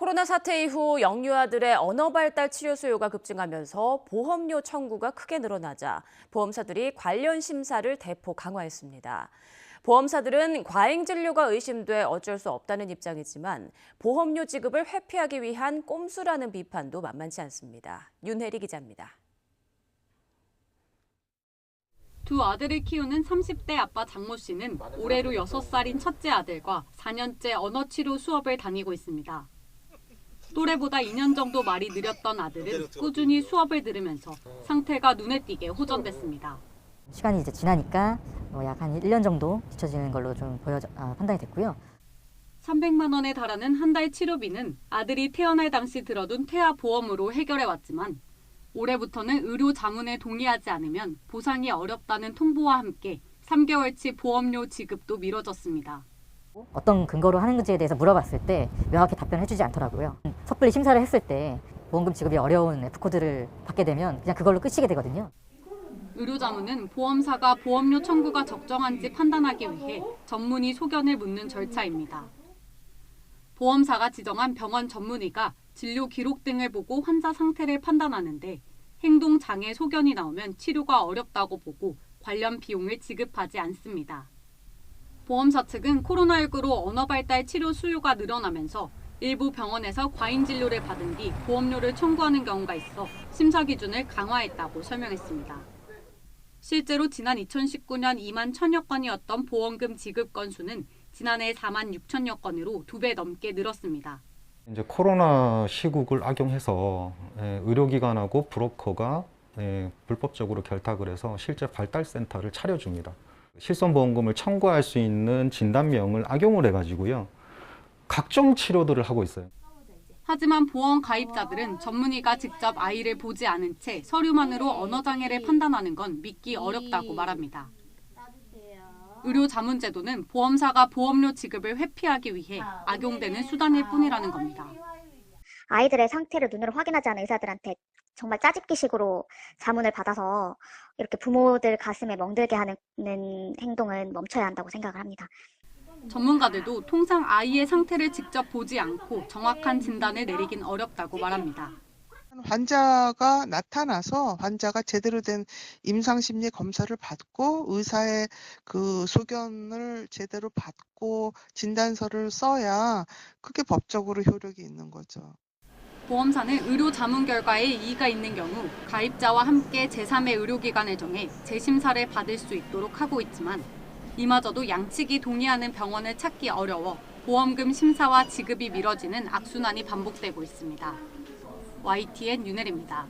코로나 사태 이후 영유아들의 언어 발달 치료 수요가 급증하면서 보험료 청구가 크게 늘어나자 보험사들이 관련 심사를 대폭 강화했습니다. 보험사들은 과잉 진료가 의심돼 어쩔 수 없다는 입장이지만 보험료 지급을 회피하기 위한 꼼수라는 비판도 만만치 않습니다. 윤혜리 기자입니다. 두 아들을 키우는 30대 아빠 장모 씨는 올해로 6살인 첫째 아들과 4년째 언어치료 수업을 다니고 있습니다. 또래보다 2년 정도 말이 느렸던 아들은 꾸준히 수업을 들으면서 상태가 눈에 띄게 호전됐습니다. 시간이 이제 지나니까 약 한 1년 정도 뒤처지는 걸로 좀 판단이 됐고요. 300만 원에 달하는 한 달 치료비는 아들이 태어날 당시 들어둔 태아 보험으로 해결해 왔지만 올해부터는 의료 자문에 동의하지 않으면 보상이 어렵다는 통보와 함께 3개월치 보험료 지급도 미뤄졌습니다. 어떤 근거로 하는지에 대해서 물어봤을 때 명확히 답변을 해주지 않더라고요. 섣불리 심사를 했을 때 보험금 지급이 어려운 F코드를 받게 되면 그냥 그걸로 끝이게 되거든요. 의료자문은 보험사가 보험료 청구가 적정한지 판단하기 위해 전문의 소견을 묻는 절차입니다. 보험사가 지정한 병원 전문의가 진료 기록 등을 보고 환자 상태를 판단하는데 행동장애 소견이 나오면 치료가 어렵다고 보고 관련 비용을 지급하지 않습니다. 보험사 측은 코로나19로 언어 발달 치료 수요가 늘어나면서 일부 병원에서 과잉 진료를 받은 뒤 보험료를 청구하는 경우가 있어 심사 기준을 강화했다고 설명했습니다. 실제로 지난 2019년 2만 1천여 건이었던 보험금 지급 건수는 지난해 4만 6천여 건으로 2배 넘게 늘었습니다. 이제 코로나 시국을 악용해서 의료기관하고 브로커가 불법적으로 결탁을 해서 실제 발달센터를 차려줍니다. 실손보험금을 청구할 수 있는 진단명을 악용을 해가지고요. 각종 치료들을 하고 있어요. 하지만 보험 가입자들은 전문의가 직접 아이를 보지 않은 채 서류만으로 언어장애를 판단하는 건 믿기 어렵다고 말합니다. 의료자문제도는 보험사가 보험료 지급을 회피하기 위해 악용되는 수단일 뿐이라는 겁니다. 아이들의 상태를 눈으로 확인하지 않은 의사들한테 정말 짜집기식으로 자문을 받아서 이렇게 부모들 가슴에 멍들게 하는 행동은 멈춰야 한다고 생각을 합니다. 전문가들도 통상 아이의 상태를 직접 보지 않고 정확한 진단을 내리긴 어렵다고 말합니다. 환자가 나타나서 환자가 제대로 된 임상심리 검사를 받고 의사의 그 소견을 제대로 받고 진단서를 써야 그게 법적으로 효력이 있는 거죠. 보험사는 의료 자문 결과에 이의가 있는 경우 가입자와 함께 제3의 의료기관을 정해 재심사를 받을 수 있도록 하고 있지만 이마저도 양측이 동의하는 병원을 찾기 어려워 보험금 심사와 지급이 미뤄지는 악순환이 반복되고 있습니다. YTN 윤혜리입니다.